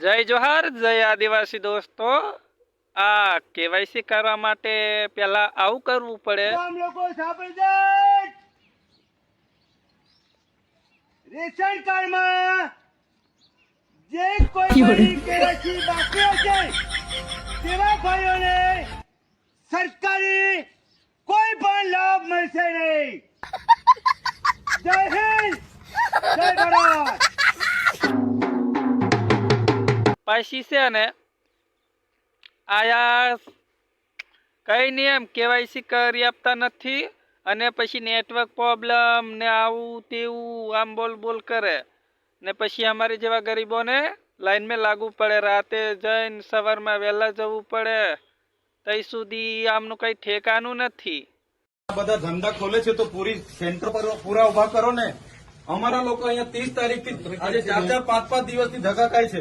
જય જોહાર, જય આદિવાસી દોસ્તો। આ કેવાયસી કરવા માટે પેલા આવું કરવું પડે। આમ લોકો સાંભળી જાય, રેશન કાર્ડમાં જે કોઈ ભાઈ કેવાયસી બાકી હશે તેવા ભાઈઓને સરકારી કોઈ પણ લાભ મળશે નહીં। જય હિન્દ, જય ભારત। પછી છે ને આયા કઈ નહીં એમ કેવાયસી કરી આપતા નથી અને પછી નેટવર્ક પ્રોબ્લેમ ને આવું તેવું આમ બોલ બોલ કરે ને પછી અમારી જેવા ગરીબોને લાઈનમાં લાગવું પડે। રાતે જઈને સવારમાં વહેલા જવું પડે, તઈ સુધી આમનું કઈ ઠેકાનું નથી। બધા ધંધા ખોલે છે તો પૂરી સેન્ટર પર પૂરા ઉભા કરો ને। અમારા લોકો અહીંયા 30 તારીખથી આજે 4-4 5-5 દિવસથી ધક્કા ખાય છે।